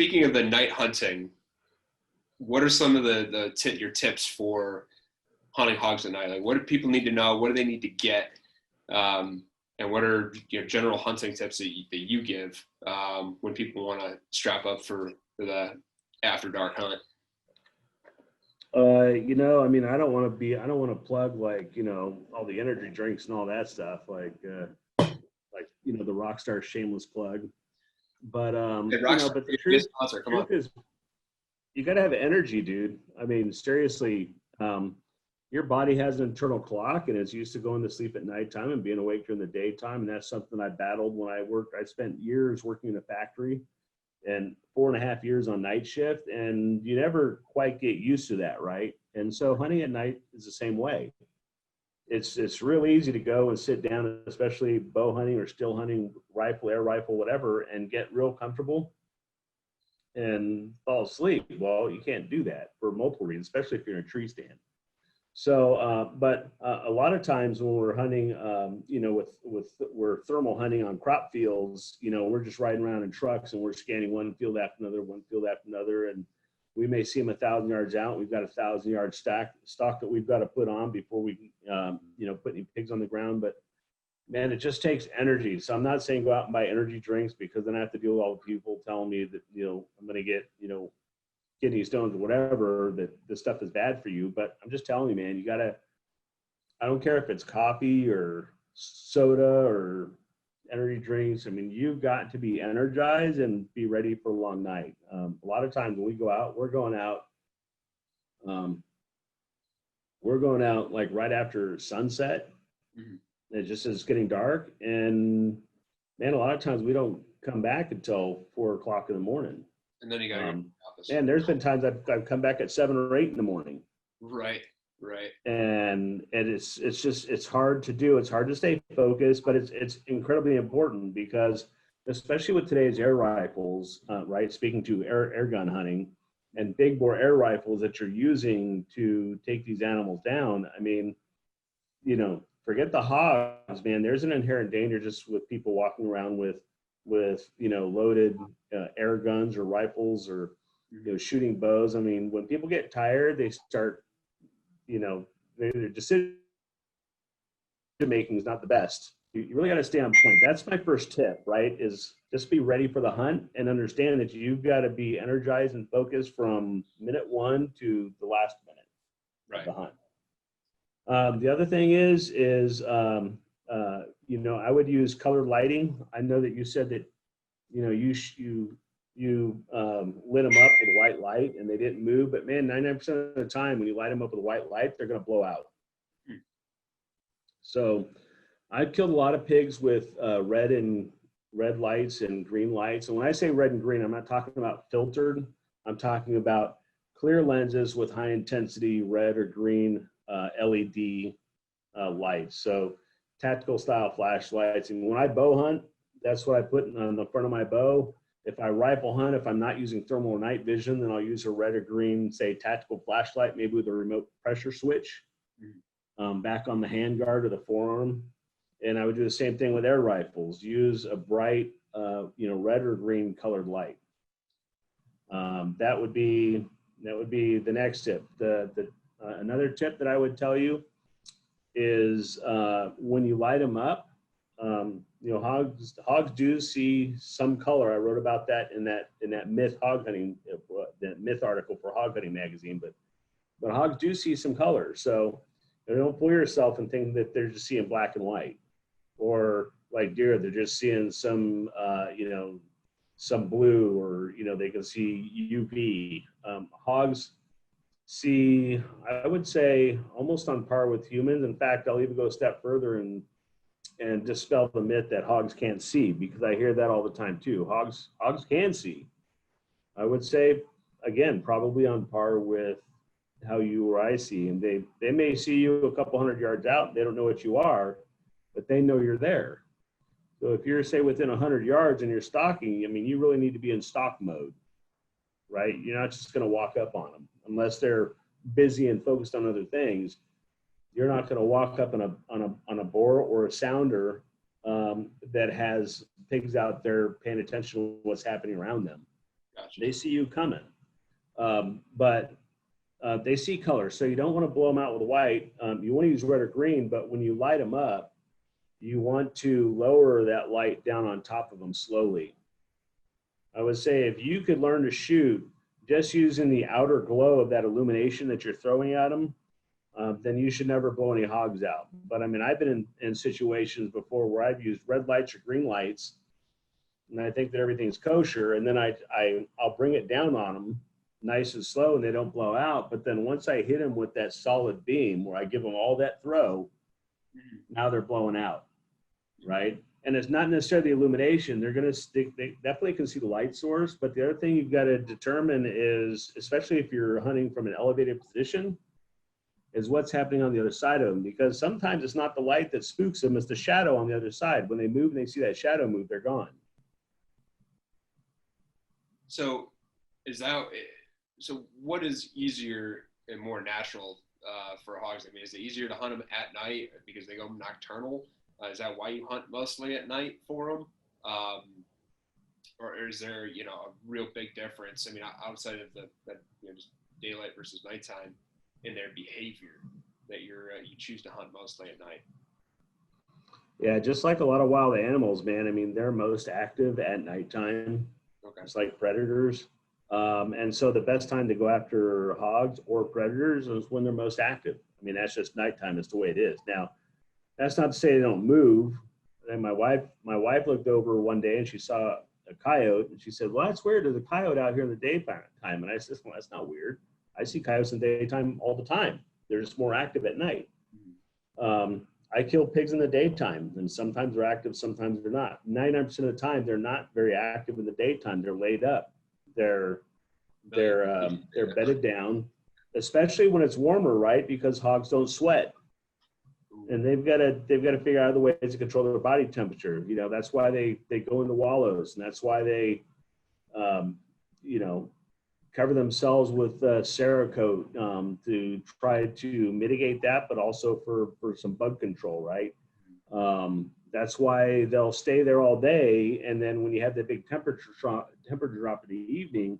speaking of the night hunting, what are some of your tips for hunting hogs at night? Like, what do people need to know? What do they need to get? And what are general hunting tips that you give when people want to strap up for the after dark hunt? I mean, I don't want to plug like, all the energy drinks and all that stuff, like, the Rockstar shameless plug. But, Hey, but the sponsor, come on. truth is you got to have energy, dude. I mean, seriously, your body has an internal clock and it's used to going to sleep at nighttime and being awake during the daytime. And that's something I battled when I worked. I spent years working in a factory and 4.5 years on night shift, and you never quite get used to that, right? And so hunting at night is the same way. It's real easy to go and sit down, especially bow hunting or still hunting, rifle, air rifle, whatever, and get real comfortable and fall asleep. Well, you can't do that for multiple reasons, especially if you're in a tree stand. So, but a lot of times when we're hunting, we're thermal hunting on crop fields, we're just riding around in trucks and we're scanning one field after another, and we may see them 1,000 yards out. We've got 1,000-yard stock that we've got to put on before we, put any pigs on the ground. But man, it just takes energy. So I'm not saying go out and buy energy drinks, because then I have to deal with all the people telling me that, I'm going to get, kidney stones or whatever, that this stuff is bad for you. But I'm just telling you, man, I don't care if it's coffee or soda or energy drinks. I mean, you've got to be energized and be ready for a long night. A lot of times when we go out, we're going out like right after sunset. Mm-hmm. It just is getting dark. And man, a lot of times we don't come back until 4 o'clock in the morning. And then you got your office. And there's been times I've come back at 7 or 8 in the morning. Right. And it's hard to do. It's hard to stay focused, but it's incredibly important, because especially with today's air rifles, right? Speaking to air gun hunting and big bore air rifles that you're using to take these animals down. I mean, forget the hogs, man. There's an inherent danger just with people walking around with loaded air guns or rifles, or shooting bows. I mean, when people get tired, they start, their decision making is not the best. You really got to stay on point. That's my first tip, right? Is just be ready for the hunt and understand that you've got to be energized and focused from minute 1 to the last minute of the hunt. The other thing is I would use colored lighting. I know that you said that, you lit them up with white light and they didn't move, but man, 99% of the time when you light them up with white light, they're going to blow out. So I've killed a lot of pigs with red lights and green lights. And when I say red and green, I'm not talking about filtered. I'm talking about clear lenses with high intensity red or green LED lights. So tactical style flashlights. And when I bow hunt, that's what I put on the front of my bow. If I rifle hunt, if I'm not using thermal or night vision, then I'll use a red or green, say, tactical flashlight, maybe with a remote pressure switch, back on the handguard or the forearm. And I would do the same thing with air rifles. Use a bright, red or green colored light. That would be the next tip. Another tip that I would tell you is when you light them up, hogs do see some color. I wrote about that in that myth hog hunting, that myth article for Hog Hunting magazine. But hogs do see some color, so don't fool yourself and think that they're just seeing black and white, or like deer, they're just seeing some some blue, or they can see UV. Hogs see, I would say, almost on par with humans. In fact, I'll even go a step further and dispel the myth that hogs can't see, because I hear that all the time too. Hogs can see. I would say, again, probably on par with how you or I see. And they may see you a couple 100 yards out. They don't know what you are, but they know you're there. So if you're, say, within 100 yards and you're stalking, I mean, you really need to be in stalk mode, right? You're not just going to walk up on them unless they're busy and focused on other things. You're not going to walk up on a boar or a sounder that has pigs out there paying attention to what's happening around them. Gotcha. They see you coming. But they see color. So you don't want to blow them out with white. You want to use red or green, but when you light them up, you want to lower that light down on top of them slowly. I would say if you could learn to shoot just using the outer glow of that illumination that you're throwing at them, then you should never blow any hogs out. But I mean, I've been in situations before where I've used red lights or green lights, and I think that everything's kosher, and then I'll bring it down on them nice and slow, and they don't blow out. But then once I hit them with that solid beam, where I give them all that throw, now they're blowing out, right? And it's not necessarily the illumination. They definitely can see the light source. But the other thing you've got to determine is, especially if you're hunting from an elevated position, is what's happening on the other side of them. Because sometimes it's not the light that spooks them, it's the shadow on the other side. When they move and they see that shadow move, they're gone. So what is easier and more natural for hogs? I mean, is it easier to hunt them at night because they go nocturnal? Is that why you hunt mostly at night for them? Or is there, a real big difference? I mean, outside of the just daylight versus nighttime in their behavior that you choose to hunt mostly at night? Yeah, just like a lot of wild animals, man. I mean, they're most active at nighttime. Okay. It's like predators. And so the best time to go after hogs or predators is when they're most active. I mean, that's just nighttime. It's the way it is. Now, that's not to say they don't move. And my wife looked over one day and she saw a coyote and she said, "Well, that's weird. There's a coyote out here in the daytime." And I said, "Well, that's not weird. I see coyotes in the daytime all the time. They're just more active at night." I kill pigs in the daytime, and sometimes they're active, sometimes they're not. 99% of the time, they're not very active in the daytime. They're laid up. They're bedded down, especially when it's warmer, right? Because hogs don't sweat, and they've got to figure out other ways to control their body temperature. That's why they go into wallows, and that's why they, cover themselves with Cerakote to try to mitigate that, but also for some bug control, right? That's why they'll stay there all day, and then when you have the big temperature drop in the evening,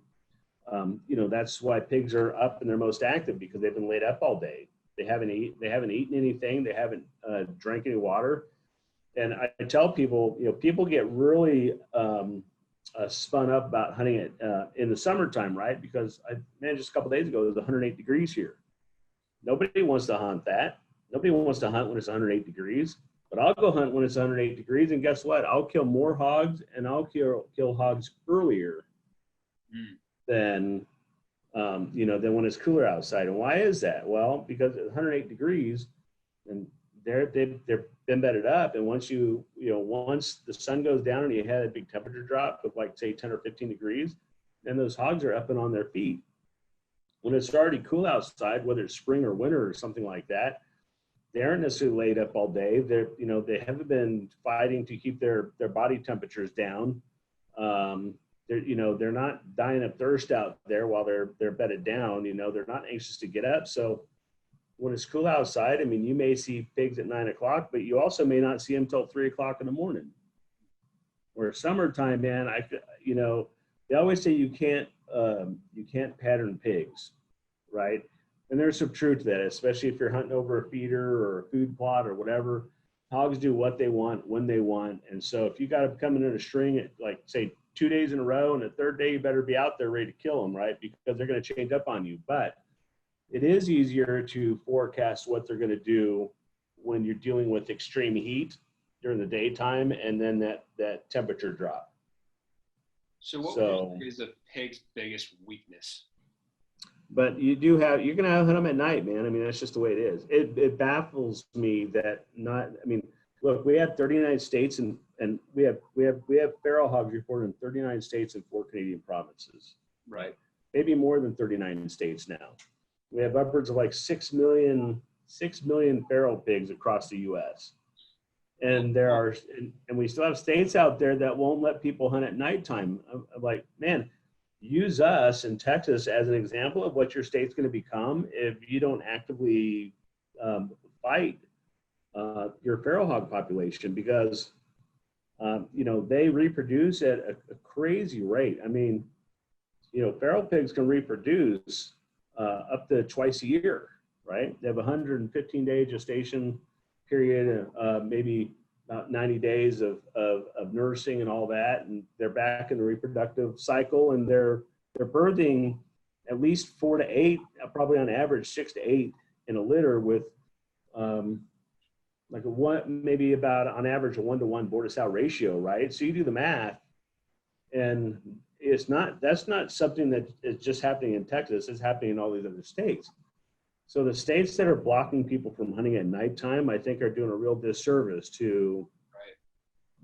that's why pigs are up and they're most active, because they've been laid up all day. They haven't eaten anything. They haven't drank any water. And I tell people, people get really spun up about hunting it in the summertime, right? Because just a couple of days ago, it was 108 degrees here. Nobody wants to hunt that. Nobody wants to hunt when it's 108 degrees. But I'll go hunt when it's 108 degrees, and guess what? I'll kill more hogs, and I'll kill hogs earlier than than when it's cooler outside. And why is that? Well, because at 108 degrees, and they've been bedded up, and once once the sun goes down and you had a big temperature drop of like say 10 or 15 degrees, then those hogs are up and on their feet. When it's already cool outside, whether it's spring or winter or something like that, they aren't necessarily laid up all day. They haven't been fighting to keep their body temperatures down. They're not dying of thirst out there while they're bedded down. They're not anxious to get up. So when it's cool outside, I mean, you may see pigs at 9 o'clock, but you also may not see them till 3 o'clock in the morning. Where summertime, man, they always say you can't pattern pigs, right? And there's some truth to that, especially if you're hunting over a feeder or a food plot or whatever. Hogs do what they want when they want. And so if you got to come in a string at like say 2 days in a row, and the third day you better be out there ready to kill them, right? Because they're going to change up on you. But it is easier to forecast what they're going to do when you're dealing with extreme heat during the daytime and then that temperature drop. So what is a pig's biggest weakness? But you're going to hunt them at night, man. I mean, that's just the way it is. It baffles me that look, we have 39 states and we have feral hogs reported in 39 states and 4 Canadian provinces, right? Maybe more than 39 states now. We have upwards of like 6 million feral pigs across the U.S. And we still have states out there that won't let people hunt at nighttime. I'm like, man, use us in Texas as an example of what your state's going to become if you don't actively fight your feral hog population, because they reproduce at a crazy rate. I mean, feral pigs can reproduce up to twice a year, right? They have 115-day gestation period, maybe about 90 days of nursing and all that, and they're back in the reproductive cycle, and they're birthing at least 4 to 8, probably on average 6 to 8 in a litter, with like maybe about on average a 1-to-1 boar to sow ratio, right? So you do the math, and that's not something that is just happening in Texas. It's happening in all these other states. So the states that are blocking people from hunting at nighttime, I think, are doing a real disservice to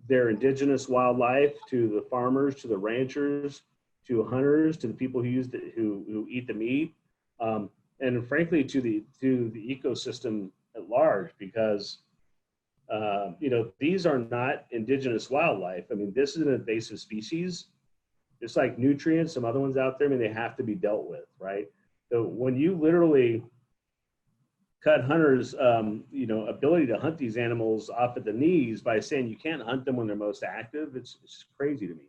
their indigenous wildlife, to the farmers, to the ranchers, to hunters, to the people who eat the meat, and frankly to the ecosystem at large, because these are not indigenous wildlife. I mean, this is an invasive species. Just like nutrients, some other ones out there, I mean, they have to be dealt with, right? So when you literally cut hunters, ability to hunt these animals off at the knees by saying you can't hunt them when they're most active, it's crazy to me.